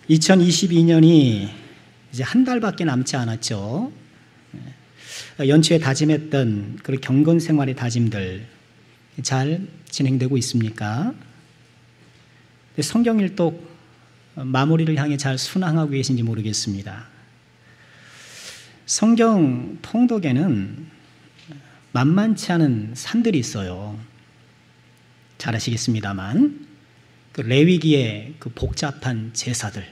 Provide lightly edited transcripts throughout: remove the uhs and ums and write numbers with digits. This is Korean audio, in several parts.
2022년이 이제 한 달밖에 남지 않았죠. 연초에 다짐했던 그런 경건 생활의 다짐들 잘 진행되고 있습니까? 성경 일독 마무리를 향해 잘 순항하고 계신지 모르겠습니다. 성경 통독에는 만만치 않은 산들이 있어요. 잘 아시겠습니다만 그 레위기의 그 복잡한 제사들,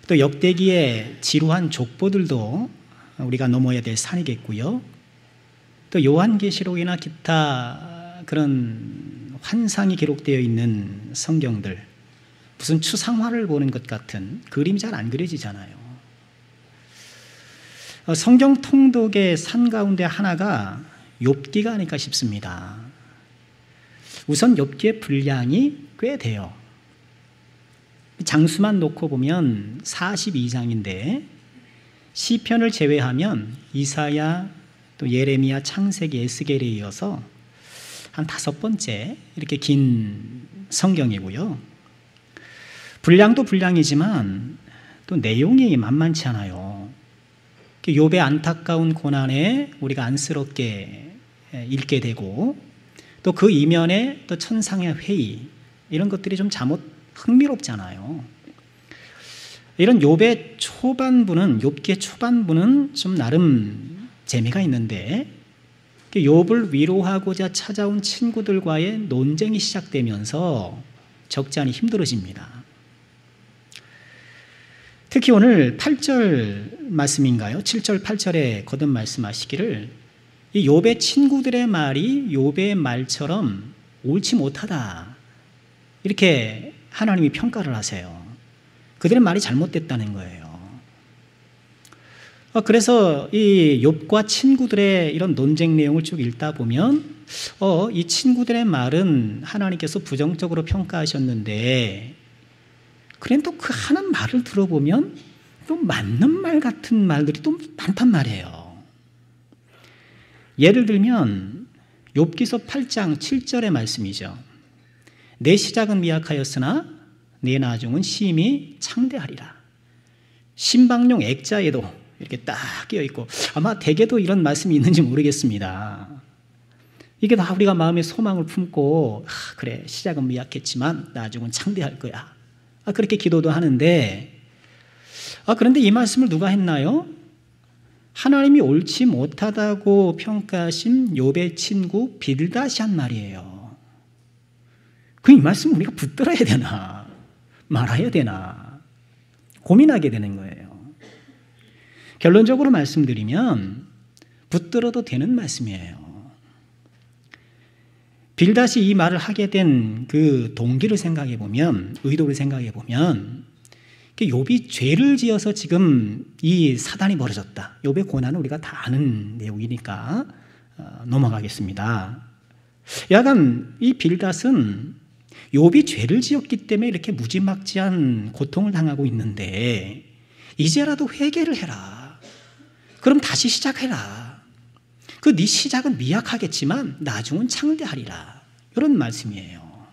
또 역대기의 지루한 족보들도 우리가 넘어야 될 산이겠고요. 또 요한계시록이나 기타 그런 환상이 기록되어 있는 성경들, 무슨 추상화를 보는 것 같은 그림이 잘 안 그려지잖아요. 성경 통독의 산 가운데 하나가 욥기가 아닐까 싶습니다. 우선 욥기의 분량이 꽤 돼요. 장수만 놓고 보면 42장인데 시편을 제외하면 이사야, 또 예레미야, 창세기, 에스겔에 이어서 한 5번째 이렇게 긴 성경이고요. 분량도 분량이지만 또 내용이 만만치 않아요. 욥의 안타까운 고난에 우리가 안쓰럽게 읽게 되고 또 그 이면에 또 천상의 회의, 이런 것들이 좀 잠옷 흥미롭잖아요. 이런 욥기의 초반부는 좀 나름 재미가 있는데 욥을 위로하고자 찾아온 친구들과의 논쟁이 시작되면서 적지 않이 힘들어집니다. 특히 오늘 8절 말씀인가요? 7절 8절에 거듭 말씀하시기를 이 욥의 친구들의 말이 욥의 말처럼 옳지 못하다, 이렇게 하나님이 평가를 하세요. 그들의 말이 잘못됐다는 거예요. 그래서 이 욥과 친구들의 이런 논쟁 내용을 쭉 읽다 보면 이 친구들의 말은 하나님께서 부정적으로 평가하셨는데, 그래 또 그 하는 말을 들어보면 또 맞는 말 같은 말들이 또 많단 말이에요. 예를 들면 욥기서 8장 7절의 말씀이죠. 내 시작은 미약하였으나 내 나중은 심히 창대하리라. 신방용 액자에도 이렇게 딱 끼어있고, 아마 대개도 이런 말씀이 있는지 모르겠습니다. 이게 다 우리가 마음에 소망을 품고 그래 시작은 미약했지만 나중은 창대할 거야, 그렇게 기도도 하는데, 그런데 이 말씀을 누가 했나요? 하나님이 옳지 못하다고 평가하신 욥의 친구 빌닷이 한 말이에요. 이 말씀 우리가 붙들어야 되나 말아야 되나 고민하게 되는 거예요. 결론적으로 말씀드리면 붙들어도 되는 말씀이에요. 빌닷이 이 말을 하게 된 그 동기를 생각해 보면, 의도를 생각해 보면, 욥이 죄를 지어서 지금 이 사단이 벌어졌다. 욥의 고난은 우리가 다 아는 내용이니까 넘어가겠습니다. 약간 이 빌닷은 욥이 죄를 지었기 때문에 이렇게 무지막지한 고통을 당하고 있는데 이제라도 회개를 해라. 그럼 다시 시작해라. 네 시작은 미약하겠지만 나중은 창대하리라. 이런 말씀이에요.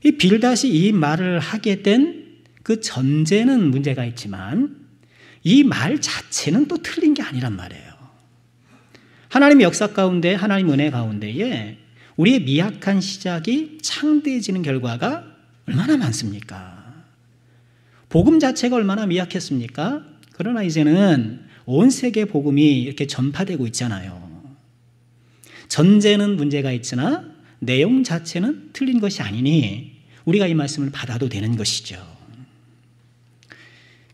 이 빌닷이 이 말을 하게 된 그 전제는 문제가 있지만 이 말 자체는 또 틀린 게 아니란 말이에요. 하나님의 역사 가운데, 하나님 은혜 가운데에 우리의 미약한 시작이 창대해지는 결과가 얼마나 많습니까? 복음 자체가 얼마나 미약했습니까? 그러나 이제는 온 세계 복음이 이렇게 전파되고 있잖아요. 전제는 문제가 있으나 내용 자체는 틀린 것이 아니니 우리가 이 말씀을 받아도 되는 것이죠.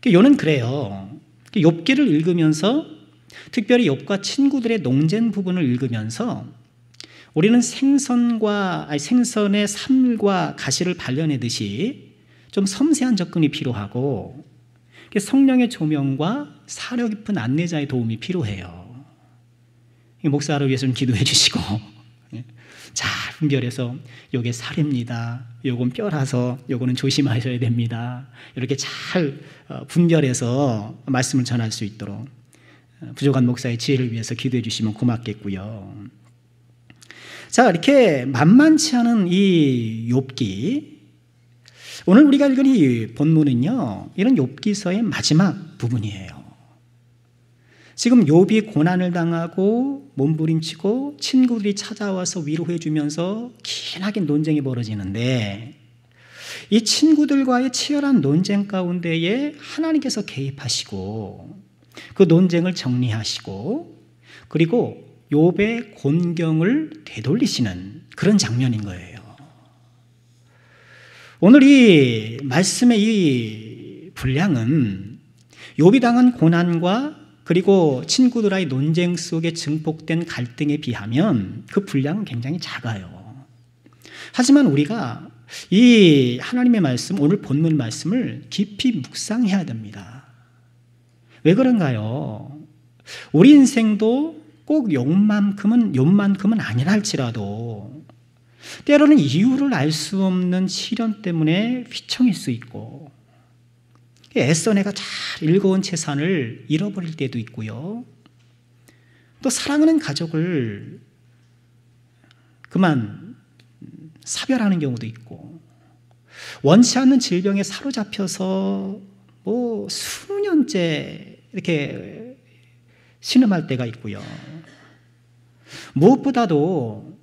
요는 그래요. 욥기를 읽으면서, 특별히 욥과 친구들의 논쟁 부분을 읽으면서 우리는 생선의 삶과 가시를 발견하듯이 좀 섬세한 접근이 필요하고, 성령의 조명과 사려 깊은 안내자의 도움이 필요해요. 목사를 위해서 좀 기도해 주시고 잘 분별해서 요게 살입니다, 요건 뼈라서 요거는 조심하셔야 됩니다, 이렇게 잘 분별해서 말씀을 전할 수 있도록 부족한 목사의 지혜를 위해서 기도해 주시면 고맙겠고요. 자, 이렇게 만만치 않은 이 욥기, 오늘 우리가 읽은 이 본문은요, 이런 욥기서의 마지막 부분이에요. 지금 욥이 고난을 당하고 몸부림치고 친구들이 찾아와서 위로해 주면서 기나긴 논쟁이 벌어지는데, 이 친구들과의 치열한 논쟁 가운데에 하나님께서 개입하시고 그 논쟁을 정리하시고, 그리고 욥의 곤경을 되돌리시는 그런 장면인 거예요. 오늘 이 말씀의 이 분량은 욥이 당한 고난과 그리고 친구들과의 논쟁 속에 증폭된 갈등에 비하면 그 분량은 굉장히 작아요. 하지만 우리가 이 하나님의 말씀, 오늘 본문 말씀을 깊이 묵상해야 됩니다. 왜 그런가요? 우리 인생도 꼭 욥만큼은 아니라 할지라도 때로는 이유를 알 수 없는 시련 때문에 휘청일 수 있고, 애써 내가 잘 일궈온 재산을 잃어버릴 때도 있고요. 또 사랑하는 가족을 그만 사별하는 경우도 있고, 원치 않는 질병에 사로잡혀서 수년째 이렇게 신음할 때가 있고요. 무엇보다도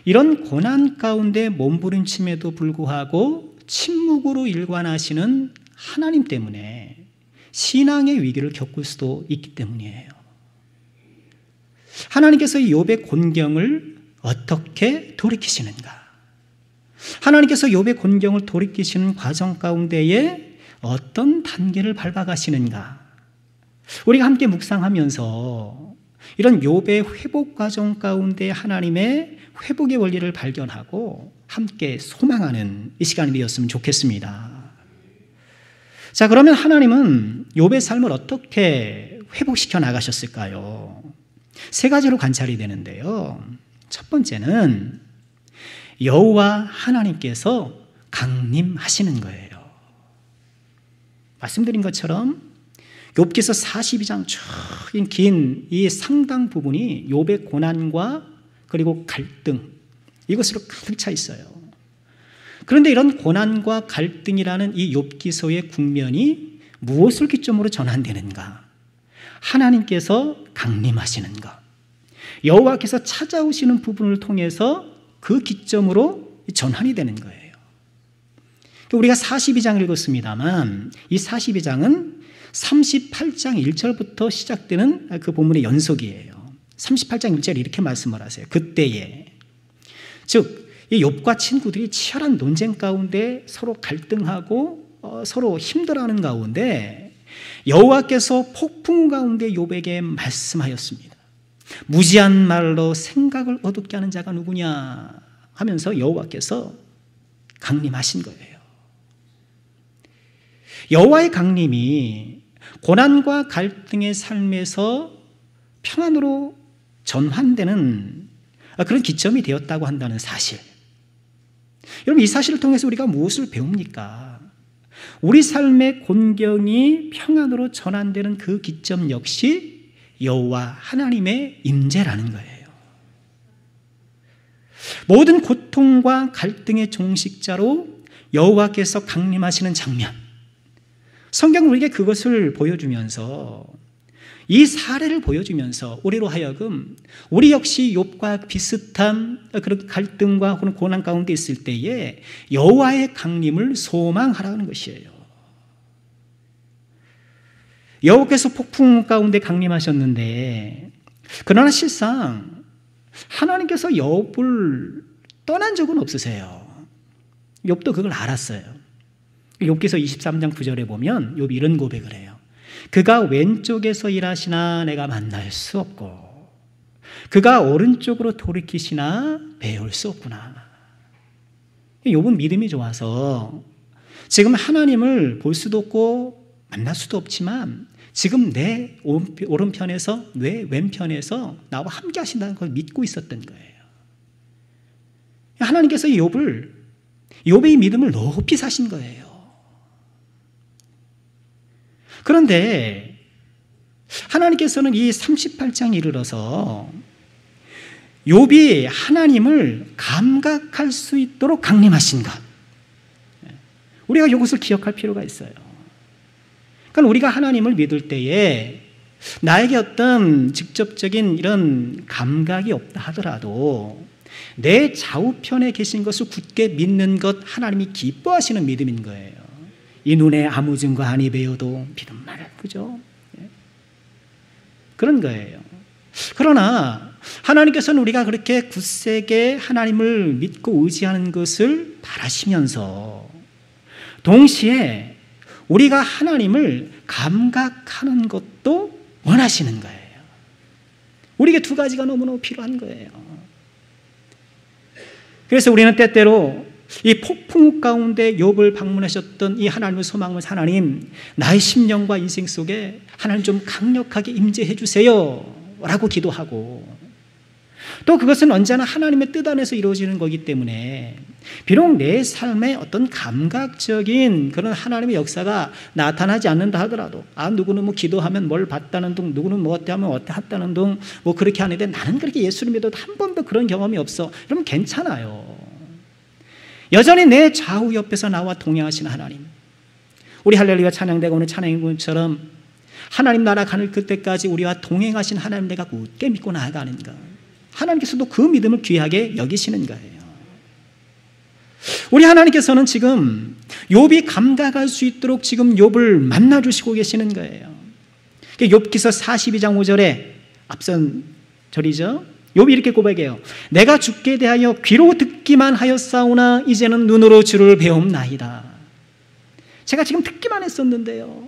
이런 고난 가운데 몸부림침에도 불구하고 침묵으로 일관하시는 하나님 때문에 신앙의 위기를 겪을 수도 있기 때문이에요. 하나님께서 이 욥의 곤경을 어떻게 돌이키시는가? 하나님께서 욥의 곤경을 돌이키시는 과정 가운데에 어떤 단계를 밟아가시는가? 우리가 함께 묵상하면서 이런 욥의 회복 과정 가운데 하나님의 회복의 원리를 발견하고 함께 소망하는 이 시간이 되었으면 좋겠습니다. 자, 그러면 하나님은 욥의 삶을 어떻게 회복시켜 나가셨을까요? 세 가지로 관찰이 되는데요. 첫 번째는 여호와 하나님께서 강림하시는 거예요. 말씀드린 것처럼 욥기서 42장 긴 이 상당 부분이 욥의 고난과 그리고 갈등, 이것으로 가득 차 있어요. 그런데 이런 고난과 갈등이라는 이 욥기서의 국면이 무엇을 기점으로 전환되는가? 하나님께서 강림하시는 것, 여호와께서 찾아오시는 부분을 통해서 그 기점으로 전환이 되는 거예요. 우리가 42장 읽었습니다만 이 42장은 38장 1절부터 시작되는 그 본문의 연속이에요. 38장 1절에 이렇게 말씀을 하세요. 그때에, 즉 이 욥과 친구들이 치열한 논쟁 가운데 서로 갈등하고 서로 힘들어하는 가운데 여호와께서 폭풍 가운데 욥에게 말씀하였습니다. 무지한 말로 생각을 어둡게 하는 자가 누구냐 하면서 여호와께서 강림하신 거예요. 여호와의 강림이 고난과 갈등의 삶에서 평안으로 전환되는 그런 기점이 되었다고 한다는 사실. 여러분, 이 사실을 통해서 우리가 무엇을 배웁니까? 우리 삶의 곤경이 평안으로 전환되는 그 기점 역시 여호와 하나님의 임재라는 거예요. 모든 고통과 갈등의 종식자로 여호와께서 강림하시는 장면, 성경은 우리에게 그것을 보여주면서, 이 사례를 보여주면서 우리로 하여금 우리 역시 욥과 비슷한 그런 갈등과 고난 가운데 있을 때에 여호와의 강림을 소망하라는 것이에요. 여호와께서 폭풍 가운데 강림하셨는데, 그러나 실상 하나님께서 욥을 떠난 적은 없으세요. 욥도 그걸 알았어요. 욥기서 23장 9절에 보면 욥이 이런 고백을 해요. 그가 왼쪽에서 일하시나 내가 만날 수 없고 그가 오른쪽으로 돌이키시나 배울 수 없구나. 욥은 믿음이 좋아서 지금 하나님을 볼 수도 없고 만날 수도 없지만 지금 내 오른편에서 내 왼편에서 나와 함께 하신다는 걸 믿고 있었던 거예요. 하나님께서 욥의 믿음을 높이 사신 거예요. 그런데 하나님께서는 이 38장에 이르러서 욥이 하나님을 감각할 수 있도록 강림하신 것, 우리가 이것을 기억할 필요가 있어요. 그러니까 우리가 하나님을 믿을 때에 나에게 어떤 직접적인 이런 감각이 없다 하더라도 내 좌우편에 계신 것을 굳게 믿는 것, 하나님이 기뻐하시는 믿음인 거예요. 이 눈에 아무 증거 아니 배워도 믿음만, 그죠? 그런 거예요. 그러나 하나님께서는 우리가 그렇게 굳세게 하나님을 믿고 의지하는 것을 바라시면서 동시에 우리가 하나님을 감각하는 것도 원하시는 거예요. 우리에게 두 가지가 너무너무 필요한 거예요. 그래서 우리는 때때로 이 폭풍 가운데 욥을 방문하셨던 이 하나님을 소망하면서 하나님, 나의 심령과 인생 속에 하나님 좀 강력하게 임재해 주세요 라고 기도하고, 또 그것은 언제나 하나님의 뜻 안에서 이루어지는 거기 때문에 비록 내 삶에 어떤 감각적인 그런 하나님의 역사가 나타나지 않는다 하더라도, 누구는 뭐 기도하면 뭘 받다는 둥, 누구는 뭐 어때 하면 어때 했다는 둥, 뭐 그렇게 하는데 나는 그렇게 예수를 믿어도 한 번도 그런 경험이 없어. 그러면 괜찮아요. 여전히 내 좌우 옆에서 나와 동행하시는 하나님, 우리 할렐루야 찬양대가 오늘 찬양인군처럼 하나님 나라 가는 그때까지 우리와 동행하신 하나님 내가 굳게 믿고 나아가는가, 하나님께서도 그 믿음을 귀하게 여기시는 거예요. 우리 하나님께서는 지금 욥이 감각할 수 있도록 지금 욥을 만나주시고 계시는 거예요. 욥기서 42장 5절에 앞선 절이죠. 욥이 이렇게 고백해요. 내가 주께 대하여 귀로 듣기만 하였사오나 이제는 눈으로 주를 배움나이다. 제가 지금 듣기만 했었는데요,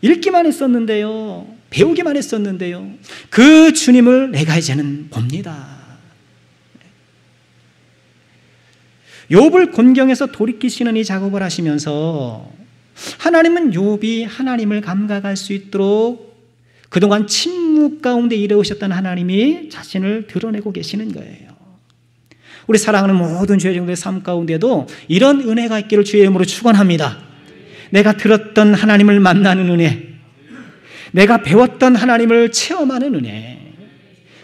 읽기만 했었는데요, 배우기만 했었는데요, 그 주님을 내가 이제는 봅니다. 욥을 곤경에서 돌이키시는 이 작업을 하시면서 하나님은 욥이 하나님을 감각할 수 있도록 그동안 침묵 가운데 일해오셨던 하나님이 자신을 드러내고 계시는 거예요. 우리 사랑하는 모든 죄종들의 삶 가운데도 이런 은혜가 있기를 주의 이름으로 축원합니다. 내가 들었던 하나님을 만나는 은혜, 내가 배웠던 하나님을 체험하는 은혜,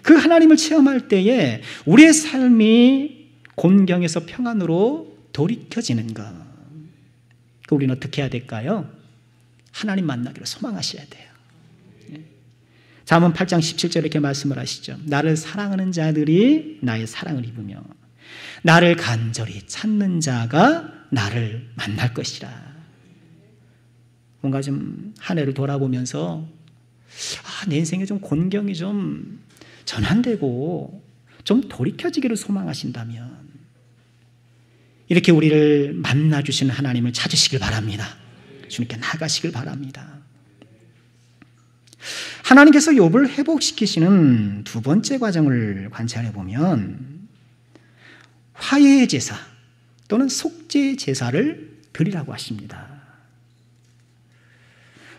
그 하나님을 체험할 때에 우리의 삶이 곤경에서 평안으로 돌이켜지는 것, 우리는 어떻게 해야 될까요? 하나님 만나기를 소망하셔야 돼요. 잠언 8장 17절에 이렇게 말씀을 하시죠. 나를 사랑하는 자들이 나의 사랑을 입으며 나를 간절히 찾는 자가 나를 만날 것이라. 뭔가 좀 한 해를 돌아보면서 내 인생에 좀 곤경이 좀 전환되고 좀 돌이켜지기를 소망하신다면 이렇게 우리를 만나주시는 하나님을 찾으시길 바랍니다. 주님께 나가시길 바랍니다. 하나님께서 욥을 회복시키시는 두 번째 과정을 관찰해 보면 화해 제사 또는 속죄 제사를 드리라고 하십니다.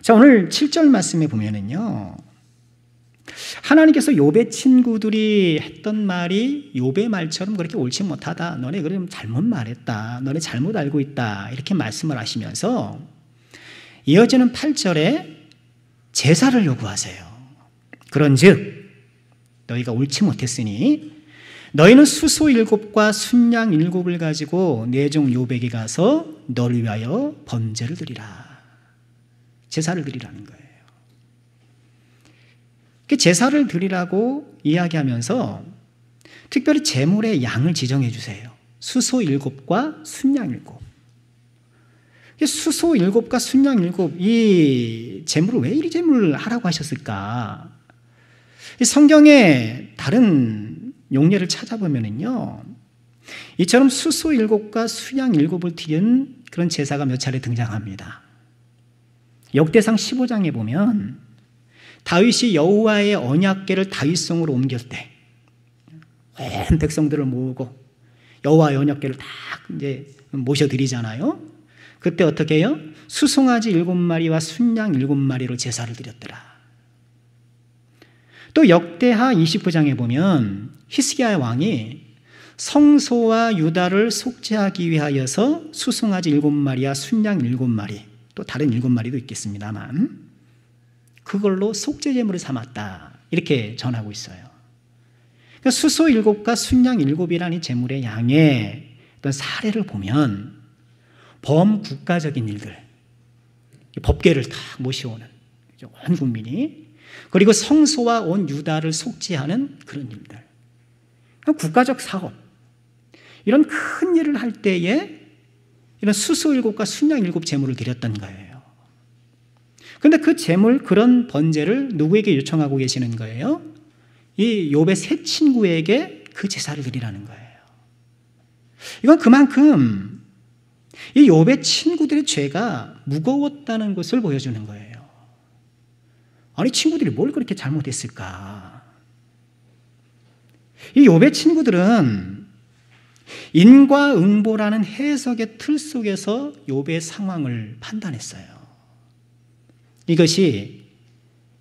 자, 오늘 7절 말씀에 보면은요, 하나님께서 욥의 친구들이 했던 말이 욥의 말처럼 그렇게 옳지 못하다, 너네 그럼 잘못 말했다, 너네 잘못 알고 있다, 이렇게 말씀을 하시면서 이어지는 8절에 제사를 요구하세요. 그런즉 너희가 옳지 못했으니 너희는 수소 7과 순양 7을 가지고 내 종 욥에게 가서 너를 위하여 번제를 드리라. 제사를 드리라는 거예요. 제사를 드리라고 이야기하면서 특별히 제물의 양을 지정해 주세요. 수소 7과 순양 7. 수소 7과 순양 7, 이 제물을 왜 이 제물을 하라고 하셨을까? 성경의 다른 용례를 찾아보면은요, 이처럼 수소 7과 순양 7을 드린 그런 제사가 몇 차례 등장합니다. 역대상 15장에 보면 다윗이 여호와의 언약궤를 다윗성으로 옮길 때 온 백성들을 모으고 여호와의 언약궤를 딱 이제 모셔드리잖아요. 그때 어떻게 해요? 수송아지 7마리와 순양 7마리로 제사를 드렸더라. 또 역대하 29장에 보면 히스기야 왕이 성소와 유다를 속죄하기 위하여서 수송아지 7마리와 순양 7마리, 또 다른 7마리도 있겠습니다만 그걸로 속죄제물을 삼았다, 이렇게 전하고 있어요. 그러니까 수소 7과 순양 7이라는 제물의 양의 어떤 사례를 보면 범국가적인 일들, 법궤를 다 모셔오는 온 국민이, 그리고 성소와 온 유다를 속죄하는 그런 일들, 국가적 사업, 이런 큰 일을 할 때에 이런 수소 7과 순양 7 제물을 드렸던 거예요. 그런데 그 제물, 그런 번제를 누구에게 요청하고 계시는 거예요? 이 욥의 세 친구에게 그 제사를 드리라는 거예요. 이건 그만큼 이 욥의 친구들의 죄가 무거웠다는 것을 보여주는 거예요. 아니, 친구들이 뭘 그렇게 잘못했을까? 이 욥의 친구들은 인과응보라는 해석의 틀 속에서 욥의 상황을 판단했어요. 이것이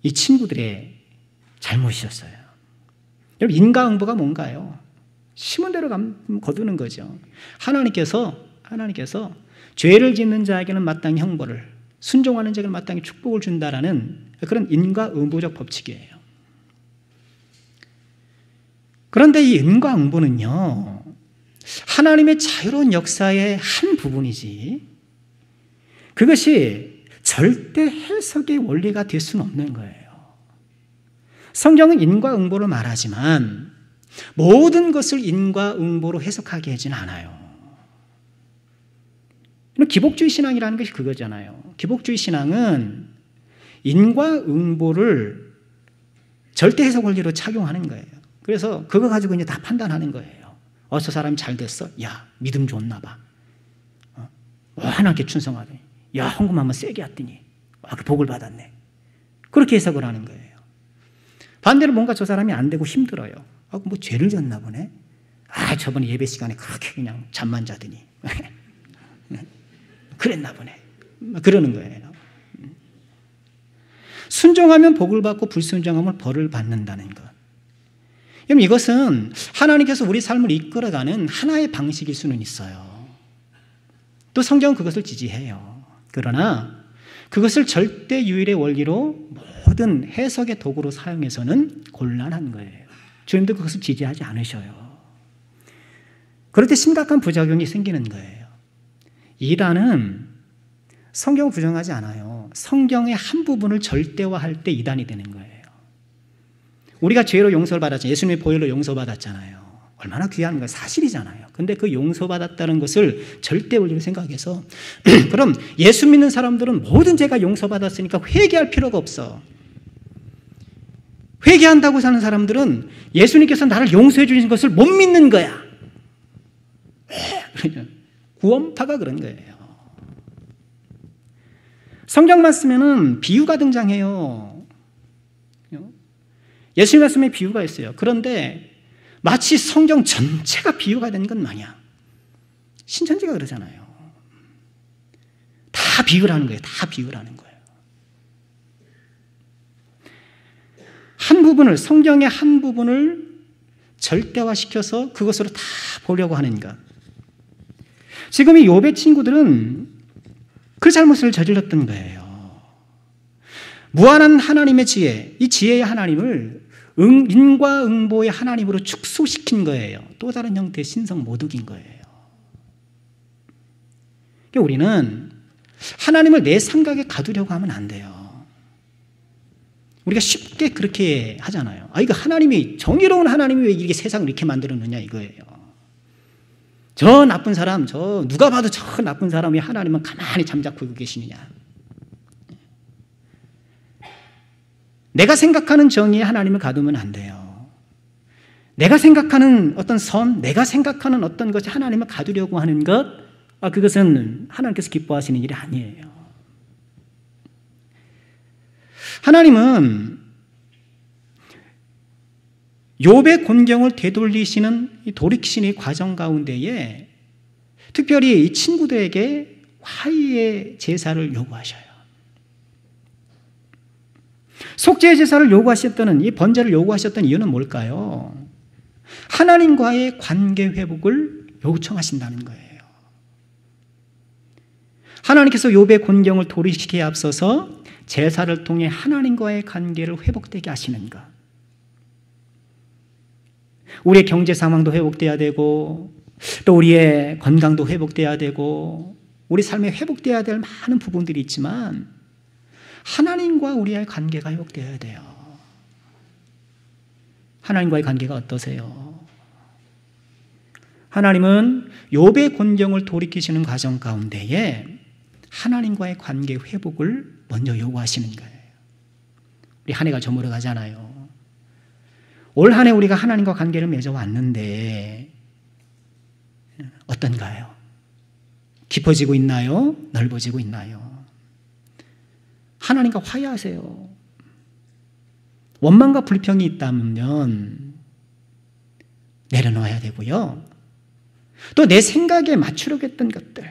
이 친구들의 잘못이었어요. 여러분, 인과응보가 뭔가요? 심은 대로 거두는 거죠. 하나님께서 죄를 짓는 자에게는 마땅히 형벌을, 순종하는 자에게는 마땅히 축복을 준다라는 그런 인과응보적 법칙이에요. 그런데 이 인과응보는요, 하나님의 자유로운 역사의 한 부분이지, 그것이 절대 해석의 원리가 될 수는 없는 거예요. 성경은 인과응보를 말하지만 모든 것을 인과응보로 해석하게 하지는 않아요. 기복주의 신앙이라는 것이 그거잖아요. 기복주의 신앙은 인과응보를 절대 해석 원리로 착용하는 거예요. 그래서 그거 가지고 이제 다 판단하는 거예요. 저 사람이 잘 됐어. 야, 믿음 좋나 봐. 하나님께 충성하더니, 야, 헌금 한번 세게 했더니, 그 복을 받았네. 그렇게 해석을 하는 거예요. 반대로 뭔가 저 사람이 안 되고 힘들어요. 뭐 죄를 졌나 보네. 저번에 예배 시간에 그렇게 그냥 잠만 자더니 그랬나 보네. 그러는 거예요. 순종하면 복을 받고 불순종하면 벌을 받는다는 것. 이것은 하나님께서 우리 삶을 이끌어가는 하나의 방식일 수는 있어요. 또 성경은 그것을 지지해요. 그러나 그것을 절대 유일의 원리로 모든 해석의 도구로 사용해서는 곤란한 거예요. 주님도 그것을 지지하지 않으셔요. 그럴 때 심각한 부작용이 생기는 거예요. 이단은 성경을 부정하지 않아요. 성경의 한 부분을 절대화할 때 이단이 되는 거예요. 우리가 죄로 용서를 받았잖아요. 예수님의 보혈로 용서받았잖아요. 얼마나 귀한 거예요. 사실이잖아요. 근데 그 용서받았다는 것을 절대 원리로 생각해서 그럼 예수 믿는 사람들은 모든 죄가 용서받았으니까 회개할 필요가 없어. 회개한다고 사는 사람들은 예수님께서 나를 용서해 주신 것을 못 믿는 거야. 구원파가 그런 거예요. 성경만 쓰면은 비유가 등장해요. 예수님 말씀에 비유가 있어요. 그런데 마치 성경 전체가 비유가 된 것 마냥 신천지가 그러잖아요. 다 비유라는 거예요. 다 비유라는 거예요. 한 부분을, 성경의 한 부분을 절대화시켜서 그것으로 다 보려고 하는 것. 지금 이 욥의 친구들은 그 잘못을 저질렀던 거예요. 무한한 하나님의 지혜, 이 지혜의 하나님을 인과응보의 하나님으로 축소시킨 거예요. 또 다른 형태의 신성 모독인 거예요. 그러니까 우리는 하나님을 내 생각에 가두려고 하면 안 돼요. 우리가 쉽게 그렇게 하잖아요. 이거 하나님이, 정의로운 하나님이 왜 이렇게 세상을 이렇게 만들었느냐 이거예요. 저 나쁜 사람, 누가 봐도 저 나쁜 사람이 하나님은 가만히 잠자코 계시느냐. 내가 생각하는 정의에 하나님을 가두면 안 돼요. 내가 생각하는 어떤 선, 내가 생각하는 어떤 것이 하나님을 가두려고 하는 것, 그것은 하나님께서 기뻐하시는 일이 아니에요. 하나님은 욥의 곤경을 되돌리시는 이 돌이키시는 과정 가운데에 특별히 이 친구들에게 화의의 제사를 요구하셔요. 속죄의 제사를 요구하셨던, 이 번제를 요구하셨던 이유는 뭘까요? 하나님과의 관계 회복을 요청하신다는 거예요. 하나님께서 욥의 곤경을 돌이키기에 앞서서 제사를 통해 하나님과의 관계를 회복되게 하시는 것. 우리의 경제 상황도 회복돼야 되고, 또 우리의 건강도 회복돼야 되고, 우리 삶에 회복되어야 될 많은 부분들이 있지만 하나님과 우리의 관계가 회복되어야 돼요. 하나님과의 관계가 어떠세요? 하나님은 욥의 곤경을 돌이키시는 과정 가운데에 하나님과의 관계 회복을 먼저 요구하시는 거예요. 우리 한 해가 저물어 가잖아요. 올 한 해 우리가 하나님과 관계를 맺어왔는데 어떤가요? 깊어지고 있나요? 넓어지고 있나요? 하나님과 화해하세요. 원망과 불평이 있다면 내려놓아야 되고요. 또 내 생각에 맞추려고 했던 것들,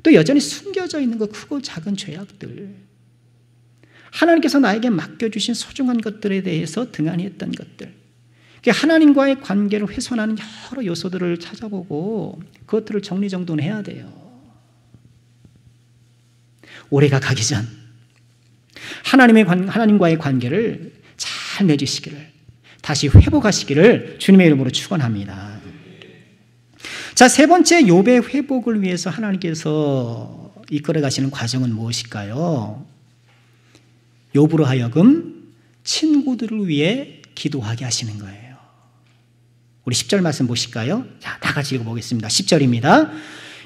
또 여전히 숨겨져 있는 그 크고 작은 죄악들, 하나님께서 나에게 맡겨주신 소중한 것들에 대해서 등한히 했던 것들, 하나님과의 관계를 훼손하는 여러 요소들을 찾아보고 그것들을 정리정돈해야 돼요. 올해가 가기 전 하나님과의 관계를 잘 맺으시기를, 다시 회복하시기를 주님의 이름으로 축원합니다. 자, 세 번째, 욥의 회복을 위해서 하나님께서 이끌어 가시는 과정은 무엇일까요? 욥으로 하여금 친구들을 위해 기도하게 하시는 거예요. 우리 10절 말씀 보실까요? 자, 다 같이 읽어보겠습니다. 10절입니다.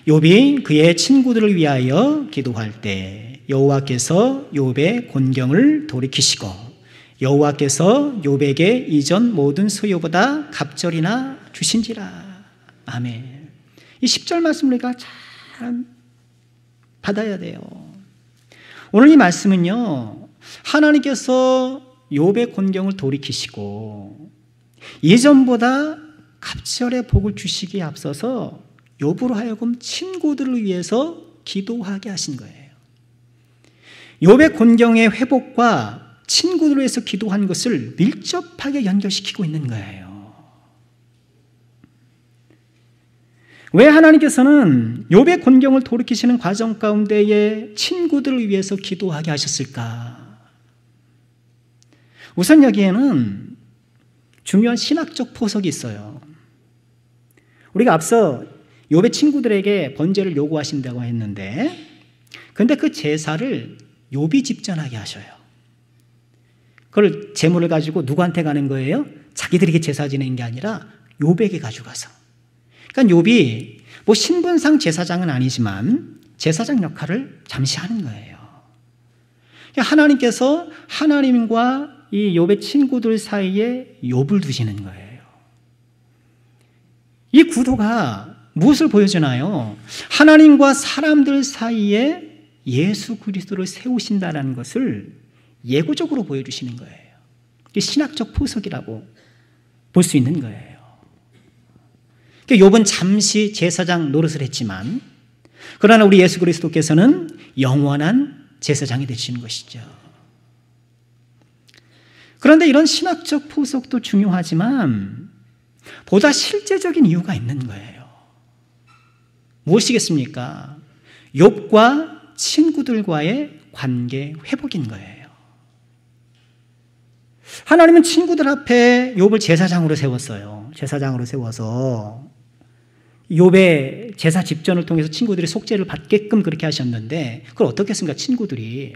욥이 그의 친구들을 위하여 기도할 때 여호와께서 욥의 곤경을 돌이키시고 여호와께서 욥에게 이전 모든 소유보다 갑절이나 주신지라. 아멘. 이 10절 말씀을 우리가 잘 받아야 돼요. 오늘 이 말씀은요, 하나님께서 욥의 곤경을 돌이키시고 예전보다 갑절의 복을 주시기에 앞서서 욥으로 하여금 친구들을 위해서 기도하게 하신 거예요. 욥의 곤경의 회복과 친구들을 위해서 기도한 것을 밀접하게 연결시키고 있는 거예요. 왜 하나님께서는 욥의 곤경을 돌이키시는 과정 가운데에 친구들을 위해서 기도하게 하셨을까? 우선 여기에는 중요한 신학적 포석이 있어요. 우리가 앞서 욥의 친구들에게 번제를 요구하신다고 했는데, 근데 그 제사를 욥이 집전하게 하셔요. 그걸 제물을 가지고 누구한테 가는 거예요? 자기들에게 제사 지내는 게 아니라 욥에게 가져가서. 그러니까 욥이 뭐 신분상 제사장은 아니지만 제사장 역할을 잠시 하는 거예요. 그러니까 하나님께서 하나님과 이 욥의 친구들 사이에 욥을 두시는 거예요. 이 구도가 무엇을 보여주나요? 하나님과 사람들 사이에 예수 그리스도를 세우신다는 것을 예고적으로 보여주시는 거예요. 이게 신학적 포석이라고 볼 수 있는 거예요. 욥은 잠시 제사장 노릇을 했지만 그러나 우리 예수 그리스도께서는 영원한 제사장이 되시는 것이죠. 그런데 이런 신학적 포석도 중요하지만 보다 실제적인 이유가 있는 거예요. 무엇이겠습니까? 욥과 친구들과의 관계 회복인 거예요. 하나님은 친구들 앞에 욥을 제사장으로 세웠어요. 제사장으로 세워서 욥의 제사 집전을 통해서 친구들이 속죄를 받게끔 그렇게 하셨는데, 그걸 어떻게 했습니까? 친구들이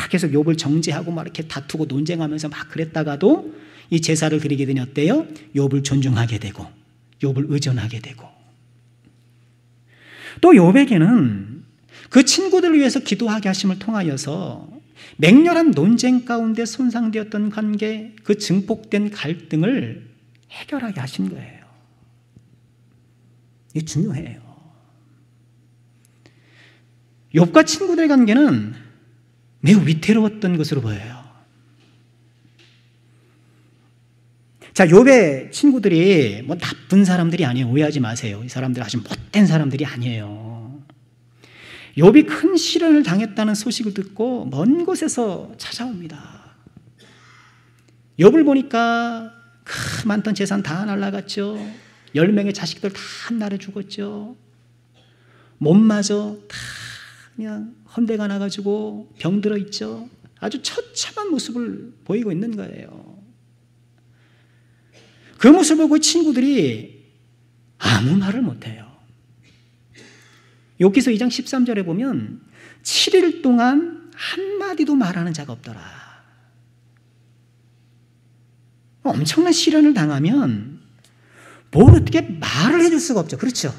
계속 욥을 정죄하고 막 이렇게 다투고 논쟁하면서 막 그랬다가도 이 제사를 드리게 되니 어때요? 욥을 존중하게 되고 욥을 의존하게 되고, 또 욥에게는 그 친구들을 위해서 기도하게 하심을 통하여서 맹렬한 논쟁 가운데 손상되었던 관계, 그 증폭된 갈등을 해결하게 하신 거예요. 이게 중요해요. 욥과 친구들의 관계는 매우 위태로웠던 것으로 보여요. 자, 욥의 친구들이 뭐 나쁜 사람들이 아니에요. 오해하지 마세요. 이 사람들 아주 못된 사람들이 아니에요. 욥이 큰 시련을 당했다는 소식을 듣고 먼 곳에서 찾아옵니다. 욥을 보니까 많던 재산 다 날아갔죠. 10명의 자식들 다 한날에 죽었죠. 몸마저 다 그냥 헌대가 나가지고 병들어 있죠. 아주 처참한 모습을 보이고 있는 거예요. 그 모습을 보고 친구들이 아무 말을 못해요. 욥기서 2장 13절에 보면 7일 동안 한마디도 말하는 자가 없더라. 엄청난 시련을 당하면 뭘 어떻게 말을 해줄 수가 없죠. 그렇죠?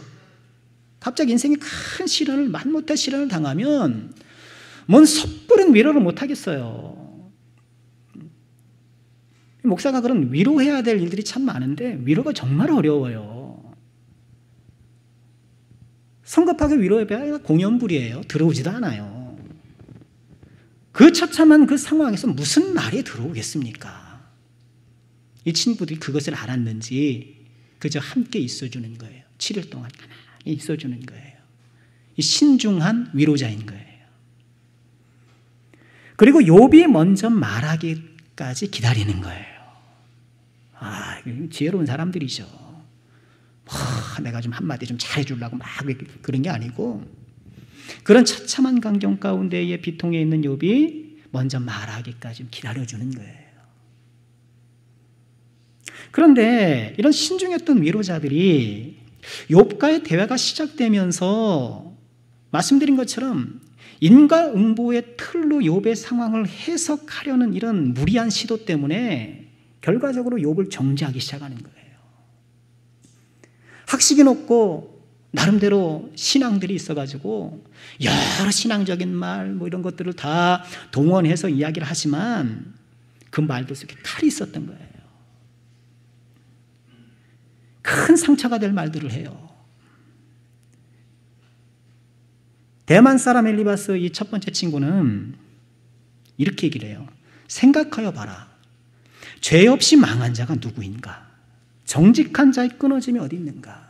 갑자기 인생에 큰 시련을, 말 못할 시련을 당하면 뭔 섣부른 위로를 못 하겠어요. 목사가 그런 위로해야 될 일들이 참 많은데 위로가 정말 어려워요. 성급하게 위로해봐야 공연불이에요. 들어오지도 않아요. 그 처참한 그 상황에서 무슨 말이 들어오겠습니까? 이 친구들이 그것을 알았는지 그저 함께 있어주는 거예요. 7일 동안 가만히 있어주는 거예요. 이 신중한 위로자인 거예요. 그리고 욥이 먼저 말하기까지 기다리는 거예요. 아, 지혜로운 사람들이죠. 내가 좀 한마디 좀 잘해주려고 막 그런 게 아니고 그런 처참한 광경 가운데에 비통해 있는 욥이 먼저 말하기까지 기다려주는 거예요. 그런데 이런 신중했던 위로자들이 욥과의 대화가 시작되면서 말씀드린 것처럼 인과응보의 틀로 욥의 상황을 해석하려는 이런 무리한 시도 때문에 결과적으로 욥을 정죄하기 시작하는 거예요. 학식이 높고 나름대로 신앙들이 있어가지고 여러 신앙적인 말 뭐 이런 것들을 다 동원해서 이야기를 하지만 그 말도 속에 칼이 있었던 거예요. 큰 상처가 될 말들을 해요. 대만 사람 엘리바스 이 첫 번째 친구는 이렇게 얘기를 해요. 생각하여 봐라. 죄 없이 망한 자가 누구인가? 정직한 자의 끊어짐이 어디 있는가?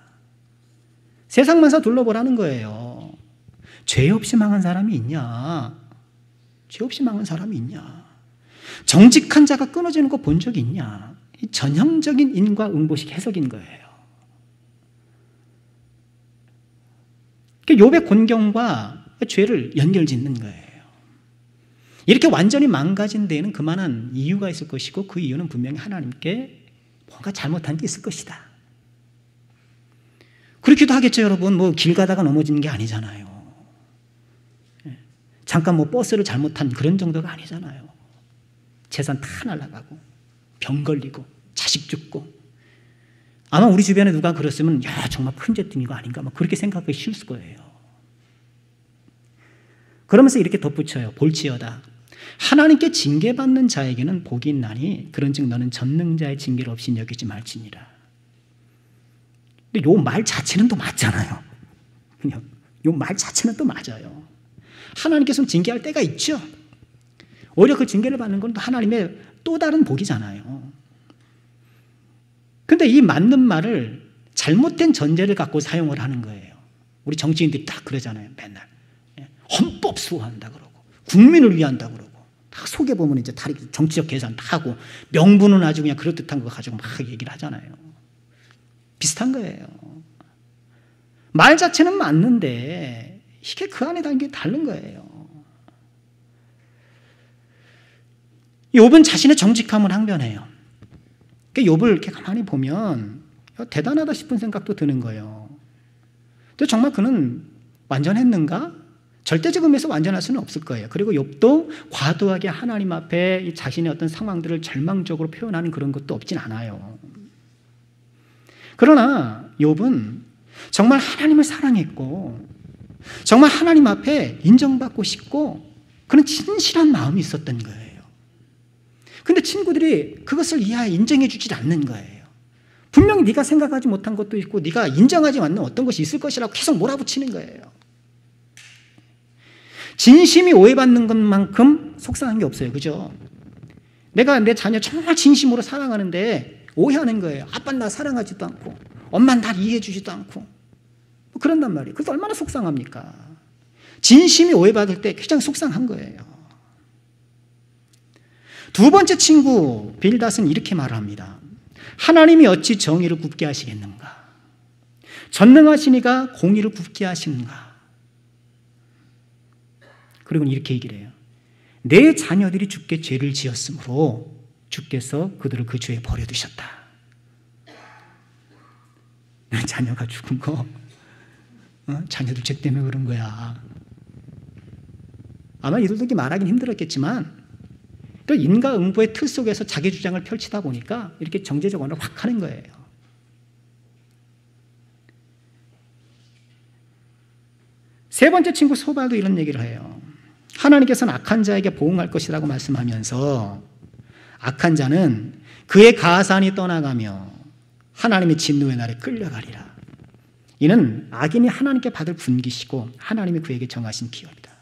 세상만사 둘러보라는 거예요. 죄 없이 망한 사람이 있냐? 죄 없이 망한 사람이 있냐? 정직한 자가 끊어지는 거 본 적이 있냐? 이 전형적인 인과응보식 해석인 거예요. 욥의 곤경과 죄를 연결짓는 거예요. 이렇게 완전히 망가진 데에는 그만한 이유가 있을 것이고 그 이유는 분명히 하나님께 뭔가 잘못한 게 있을 것이다. 그렇기도 하겠죠, 여러분. 뭐 길 가다가 넘어지는 게 아니잖아요. 잠깐 뭐 버스를 잘못한 그런 정도가 아니잖아요. 재산 다 날아가고 병 걸리고 자식 죽고 아마 우리 주변에 누가 그랬으면 야 정말 큰 죄 뜬 거 아닌가 막 그렇게 생각하기 쉬울 거예요. 그러면서 이렇게 덧붙여요. 볼지어다. 하나님께 징계받는 자에게는 복이 있나니 그런즉 너는 전능자의 징계를 없이 여기지 말지니라. 근데 요 말 자체는 또 맞잖아요. 요 말 자체는 또 맞아요. 하나님께서는 징계할 때가 있죠. 오히려 그 징계를 받는 건 또 하나님의 또 다른 복이잖아요. 근데 이 맞는 말을 잘못된 전제를 갖고 사용을 하는 거예요. 우리 정치인들이 딱 그러잖아요. 맨날 헌법 수호한다 그러고 국민을 위한다 그러고 다 속에 보면 이제 다리 정치적 계산 다 하고 명분은 아주 그냥 그럴듯한 거 가지고 막 얘기를 하잖아요. 비슷한 거예요. 말 자체는 맞는데 이게 그 안에 담긴 게 다른 거예요. 욥은 자신의 정직함을 항변해요. 욥을 이렇게 가만히 보면 대단하다 싶은 생각도 드는 거예요. 근데 정말 그는 완전했는가? 절대적 의미에서 완전할 수는 없을 거예요. 그리고 욥도 과도하게 하나님 앞에 자신의 어떤 상황들을 절망적으로 표현하는 그런 것도 없진 않아요. 그러나 욥은 정말 하나님을 사랑했고 정말 하나님 앞에 인정받고 싶고 그런 진실한 마음이 있었던 거예요. 근데 친구들이 그것을 이해하여 인정해 주질 않는 거예요. 분명히 네가 생각하지 못한 것도 있고 네가 인정하지 않는 어떤 것이 있을 것이라고 계속 몰아붙이는 거예요. 진심이 오해받는 것만큼 속상한 게 없어요. 그죠? 내가 내 자녀 정말 진심으로 사랑하는데 오해하는 거예요. 아빠는 나 사랑하지도 않고 엄마는 날 이해해 주지도 않고 뭐 그런단 말이에요. 그래서 얼마나 속상합니까? 진심이 오해받을 때 굉장히 속상한 거예요. 두 번째 친구 빌닷은 이렇게 말합니다. 하나님이 어찌 정의를 굽게 하시겠는가? 전능하시니가 공의를 굽게 하시는가? 그리고 이렇게 얘기를 해요. 내 자녀들이 주께 죄를 지었으므로 주께서 그들을 그 죄에 버려두셨다. 내 자녀가 죽은 거 자녀들 죄 때문에 그런 거야. 아마 이들도 말하긴 힘들었겠지만 또 인과응보의 틀 속에서 자기 주장을 펼치다 보니까 이렇게 정죄적 언어를 확 하는 거예요. 세 번째 친구 소발도 이런 얘기를 해요. 하나님께서는 악한 자에게 보응할 것이라고 말씀하면서 악한 자는 그의 가산이 떠나가며 하나님의 진노의 날에 끌려가리라. 이는 악인이 하나님께 받을 분기시고 하나님이 그에게 정하신 기업이다.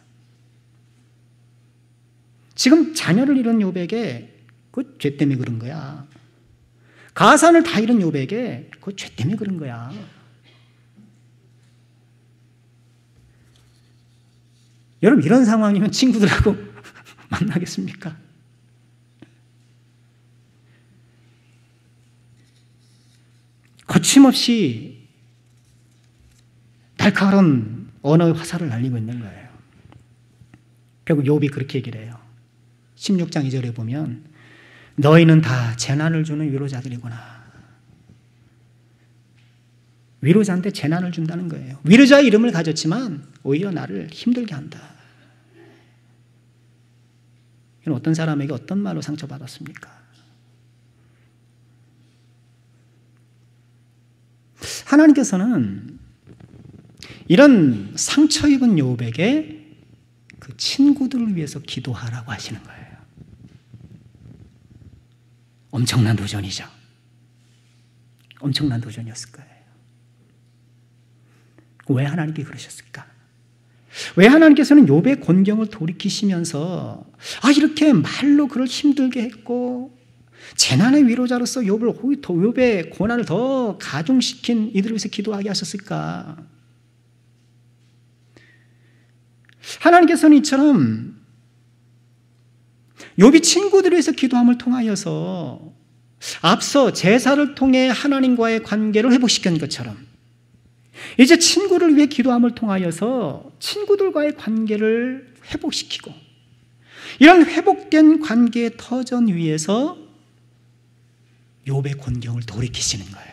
지금 자녀를 잃은 욥에게 그 죄 때문에 그런 거야. 가산을 다 잃은 욥에게 그 죄 때문에 그런 거야. 여러분 이런 상황이면 친구들하고 만나겠습니까? 거침없이 날카로운 언어의 화살을 날리고 있는 거예요. 결국 욥이 그렇게 얘기를 해요. 16장 2절에 보면 너희는 다 재난을 주는 위로자들이구나. 위로자인데 재난을 준다는 거예요. 위로자의 이름을 가졌지만 오히려 나를 힘들게 한다. 이건 어떤 사람에게 어떤 말로 상처받았습니까? 하나님께서는 이런 상처 입은 욥에게 그 친구들을 위해서 기도하라고 하시는 거예요. 엄청난 도전이죠. 엄청난 도전이었을 거예요. 왜 하나님께 그러셨을까? 왜 하나님께서는 욥의 곤경을 돌이키시면서 이렇게 말로 그를 힘들게 했고 재난의 위로자로서 욥의 고난을 더 가중시킨 이들을 위해서 기도하게 하셨을까? 하나님께서는 이처럼 욥이 친구들을 위해서 기도함을 통하여서 앞서 제사를 통해 하나님과의 관계를 회복시킨 것처럼 이제 친구를 위해 기도함을 통하여서 친구들과의 관계를 회복시키고 이런 회복된 관계의 터전 위에서 욥의 곤경을 돌이키시는 거예요.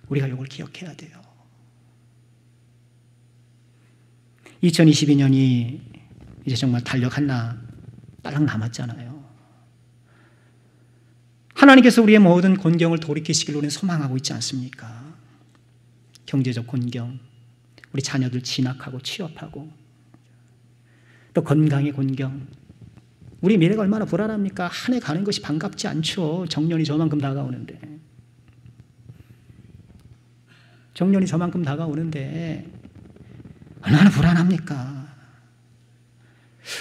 우리가 이걸 기억해야 돼요. 2022년이 이제 정말 달력 하나 딸랑 남았잖아요. 하나님께서 우리의 모든 곤경을 돌이키시길 우리는 소망하고 있지 않습니까? 경제적 곤경, 우리 자녀들 진학하고 취업하고 또 건강의 곤경, 우리 미래가 얼마나 불안합니까? 한 해 가는 것이 반갑지 않죠. 정년이 저만큼 다가오는데 얼마나 불안합니까?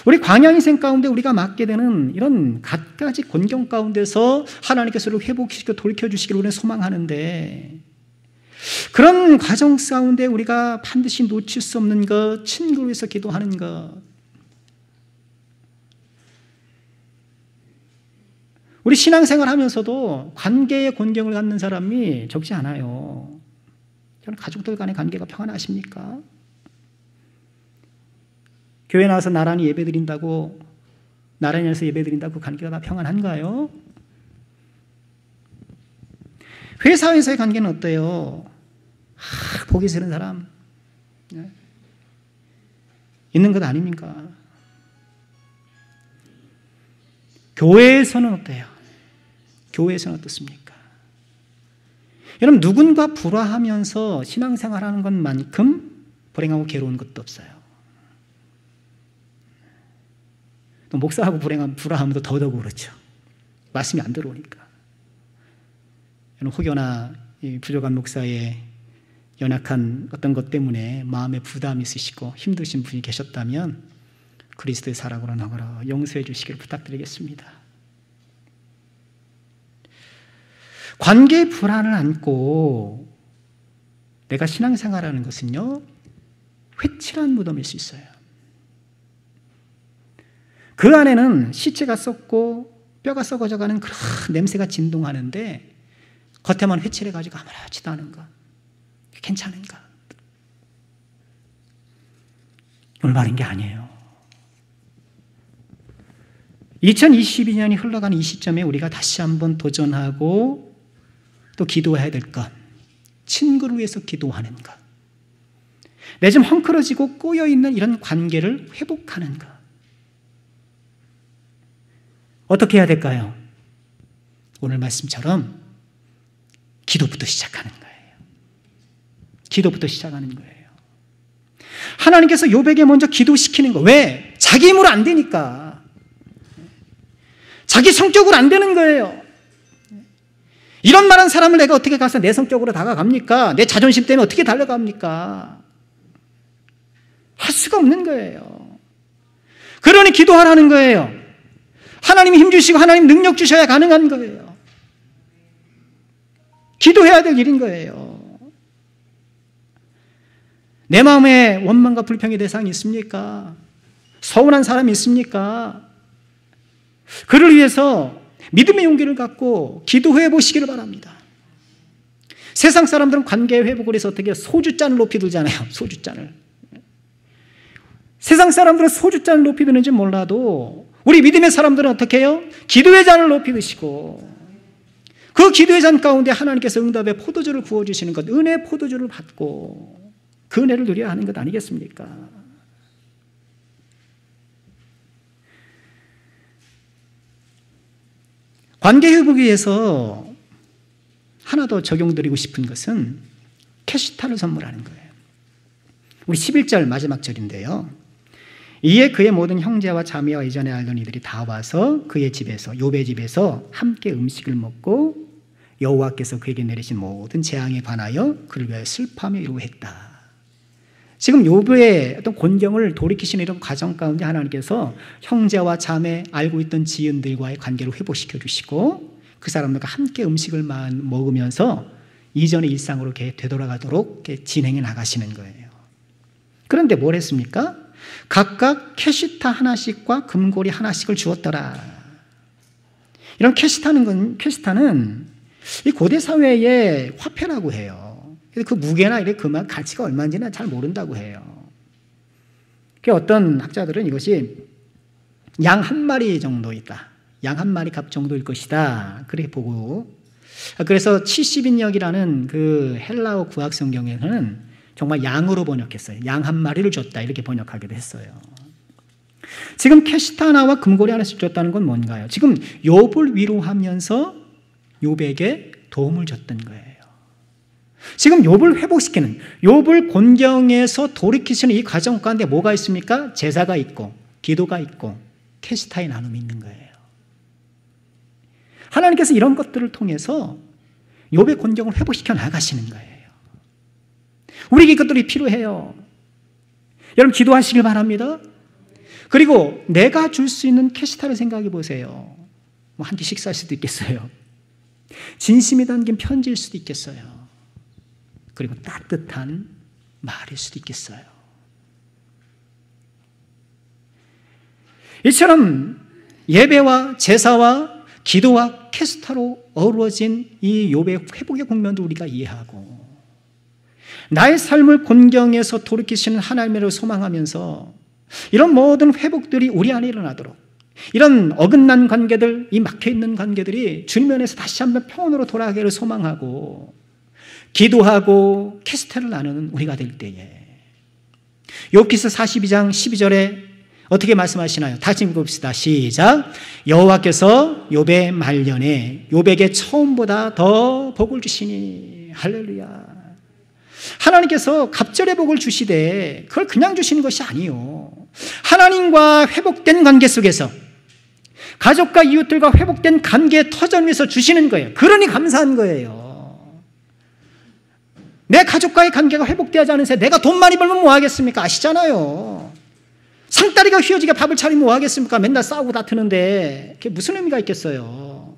우리 광야 인생 가운데 우리가 맞게 되는 이런 갖가지 곤경 가운데서 하나님께서 우리를 회복시켜 돌이켜주시기를 우리는 소망하는데 그런 과정 가운데 우리가 반드시 놓칠 수 없는 것, 친구를 위해서 기도하는 것, 우리 신앙생활 하면서도 관계의 곤경을 갖는 사람이 적지 않아요. 저는 가족들 간의 관계가 평안하십니까? 교회 나와서 나란히 예배드린다고 그 관계가 다 평안한가요? 회사에서의 관계는 어때요? 보기 싫은 사람 있는 것 아닙니까? 교회에서는 어때요? 교회에서는 어떻습니까? 여러분 누군가 불화하면서 신앙생활하는 것만큼 불행하고 괴로운 것도 없어요. 또 목사하고 불화하면 더더욱 그렇죠. 말씀이 안 들어오니까. 혹여나 부족한 목사의 연약한 어떤 것 때문에 마음에 부담이 있으시고 힘드신 분이 계셨다면 그리스도의 사랑으로 나가라 용서해 주시기를 부탁드리겠습니다. 관계의 불안을 안고 내가 신앙생활하는 것은요 회칠한 무덤일 수 있어요. 그 안에는 시체가 썩고 뼈가 썩어져가는 그런 냄새가 진동하는데 겉에만 회칠해가지고 아무렇지도 않은 것, 괜찮은가? 올바른 게 아니에요. 2022년이 흘러가는 이 시점에 우리가 다시 한번 도전하고 또 기도해야 될 것, 친구를 위해서 기도하는가? 내 좀 헝클어지고 꼬여있는 이런 관계를 회복하는가? 어떻게 해야 될까요? 오늘 말씀처럼 기도부터 시작하는 거예요. 기도부터 시작하는 거예요. 하나님께서 욥에게 먼저 기도시키는 거. 왜? 자기 힘으로 안 되니까. 자기 성격으로 안 되는 거예요. 이런 말한 사람을 내가 어떻게 가서 내 성격으로 다가갑니까? 내 자존심 때문에 어떻게 달려갑니까? 할 수가 없는 거예요. 그러니 기도하라는 거예요. 하나님이 힘 주시고 하나님 능력 주셔야 가능한 거예요. 기도해야 될 일인 거예요. 내 마음에 원망과 불평의 대상이 있습니까? 서운한 사람이 있습니까? 그를 위해서 믿음의 용기를 갖고 기도해 보시기를 바랍니다. 세상 사람들은 관계 회복을 해서 어떻게 소주잔을 높이 들잖아요. 소주잔을. 세상 사람들은 소주잔을 높이 드는지 몰라도 우리 믿음의 사람들은 어떻게 해요? 기도의 잔을 높이 드시고 그 기도의 잔 가운데 하나님께서 응답의 포도주를 부어주시는 것, 은혜의 포도주를 받고 그 은혜를 누려야 하는 것 아니겠습니까? 관계 회복을 위해서 하나 더 적용드리고 싶은 것은 캐시타를 선물하는 거예요. 우리 11절 마지막 절인데요. 이에 그의 모든 형제와 자매와 이전에 알던 이들이 다 와서 그의 집에서 욥의 집에서 함께 음식을 먹고 여호와께서 그에게 내리신 모든 재앙에 관하여 그를 위하여 슬퍼하며 이루했다. 지금 욥의 어떤 곤경을 돌이키시는 이런 과정 가운데 하나님께서 형제와 자매, 알고 있던 지인들과의 관계를 회복시켜 주시고 그 사람들과 함께 음식을 먹으면서 이전의 일상으로 이렇게 되돌아가도록 이렇게 진행해 나가시는 거예요. 그런데 뭘 했습니까? 각각 캐시타 하나씩과 금고리 하나씩을 주었더라. 이런 캐시타는 이 고대 사회의 화폐라고 해요. 그 무게나 이렇게 그만 가치가 얼마인지는 잘 모른다고 해요. 어떤 학자들은 이것이 양 한 마리 정도 있다. 양 한 마리 값 정도일 것이다. 그렇게 보고, 그래서 70인역이라는 그 헬라어 구약 성경에는 정말 양으로 번역했어요. 양 한 마리를 줬다 이렇게 번역하기도 했어요. 지금 캐시타 하나와 금고리 하나씩 줬다는 건 뭔가요? 지금 욥을 위로하면서 욥에게 도움을 줬던 거예요. 지금 욥을 회복시키는, 욥을 곤경에서 돌이키시는 이 과정 가운데 뭐가 있습니까? 제사가 있고 기도가 있고 캐시타의 나눔이 있는 거예요. 하나님께서 이런 것들을 통해서 욥의 곤경을 회복시켜 나가시는 거예요. 우리에게 이것들이 필요해요. 여러분 기도하시길 바랍니다. 그리고 내가 줄 수 있는 캐시타를 생각해 보세요. 뭐 한 끼 식사할 수도 있겠어요. 진심이 담긴 편지일 수도 있겠어요. 그리고 따뜻한 말일 수도 있겠어요. 이처럼 예배와 제사와 기도와 캐시타로 어우러진 이 욥의 회복의 국면도 우리가 이해하고 나의 삶을 곤경에서 돌이키시는 하나님을 소망하면서 이런 모든 회복들이 우리 안에 일어나도록 이런 어긋난 관계들, 이 막혀있는 관계들이 주님 안에서 다시 한번 평온으로 돌아가기를 소망하고 기도하고 캐시타를 나누는 우리가 될 때에 욥기서 42장 12절에 어떻게 말씀하시나요? 다시 읽어봅시다. 시작. 여호와께서 욥의 말년에 욥에게 처음보다 더 복을 주시니. 할렐루야. 하나님께서 갑절의 복을 주시되 그걸 그냥 주시는 것이 아니요. 하나님과 회복된 관계 속에서 가족과 이웃들과 회복된 관계의 터전 위에서 주시는 거예요. 그러니 감사한 거예요. 내 가족과의 관계가 회복되지 않은 새 내가 돈 많이 벌면 뭐 하겠습니까? 아시잖아요. 상다리가 휘어지게 밥을 차리면 뭐 하겠습니까? 맨날 싸우고 다투는데 그게 무슨 의미가 있겠어요?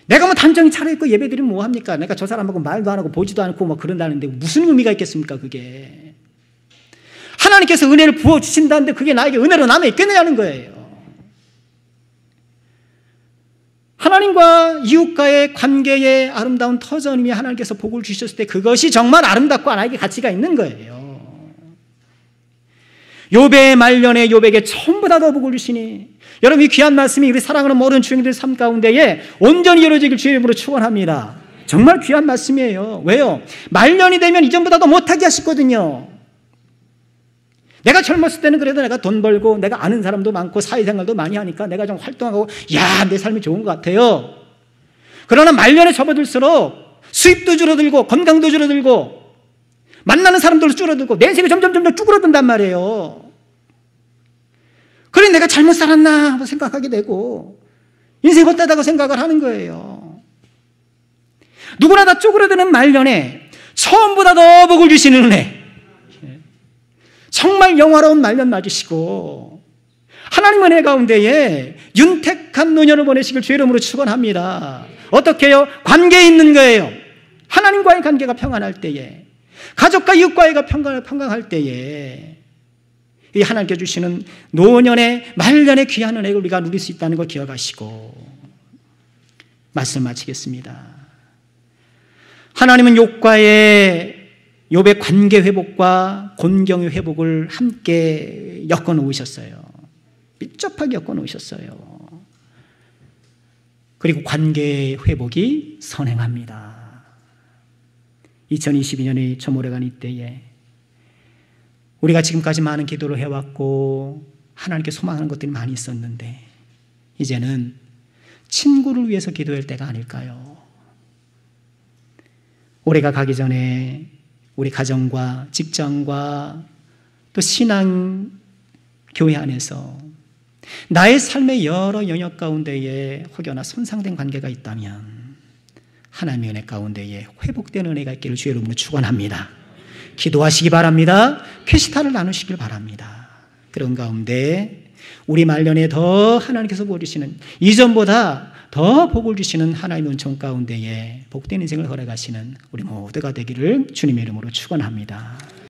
내가 뭐 단정히 차려입고 예배드리면 뭐 합니까? 내가 저 사람하고 말도 안 하고 보지도 않고 뭐 그런다는데 무슨 의미가 있겠습니까? 그게 하나님께서 은혜를 부어주신다는데 그게 나에게 은혜로 남아있겠느냐는 거예요. 하나님과 이웃과의 관계의 아름다운 터전임이 하나님께서 복을 주셨을 때 그것이 정말 아름답고 나에게 가치가 있는 거예요. 욥의 말년에 욥에게 처음보다 더 복을 주시니 여러분 이 귀한 말씀이 우리 사랑하는 모든 주님들 삶 가운데에 온전히 이루어지길 주의 이름으로 축원합니다. 정말 귀한 말씀이에요. 왜요? 말년이 되면 이전보다 더 못하게 하시거든요. 내가 젊었을 때는 그래도 내가 돈 벌고 내가 아는 사람도 많고 사회생활도 많이 하니까 내가 좀 활동하고 야, 내 삶이 좋은 것 같아요. 그러나 말년에 접어들수록 수입도 줄어들고 건강도 줄어들고 만나는 사람들도 줄어들고 내 인생이 점점 쭈그러든단 말이에요. 그래 내가 잘못 살았나 하고 생각하게 되고 인생 헛되다고 생각을 하는 거예요. 누구나 다 쭈그러드는 말년에 처음보다 더 복을 주시는 은혜, 정말 영화로운 말년 맞으시고 하나님 은혜 가운데에 윤택한 노년을 보내시길 주의 이름으로 축원합니다. 어떻게 해요? 관계에 있는 거예요. 하나님과의 관계가 평안할 때에, 가족과 이웃과의 평강할 때에 이 하나님께 주시는 노년의 말년의 귀한 은혜를 우리가 누릴 수 있다는 걸 기억하시고 말씀 마치겠습니다. 하나님은 욥의 관계 회복과 곤경의 회복을 함께 엮어 놓으셨어요. 밀접하게 엮어 놓으셨어요. 그리고 관계 회복이 선행합니다. 2022년이 저 모래간 이때에 우리가 지금까지 많은 기도를 해왔고 하나님께 소망하는 것들이 많이 있었는데 이제는 친구를 위해서 기도할 때가 아닐까요? 올해가 가기 전에 우리 가정과 직장과 또 신앙 교회 안에서 나의 삶의 여러 영역 가운데에 혹여나 손상된 관계가 있다면 하나님의 은혜 가운데에 회복된 은혜가 있기를 주의 이름으로 축원합니다. 기도하시기 바랍니다. 쾌시타를 나누시길 바랍니다. 그런 가운데 우리 말년에 더 하나님께서 보여주시는 이전보다 더 복을 주시는 하나님의 은총 가운데에 복된 인생을 걸어가시는 우리 모두가 되기를 주님의 이름으로 축원합니다.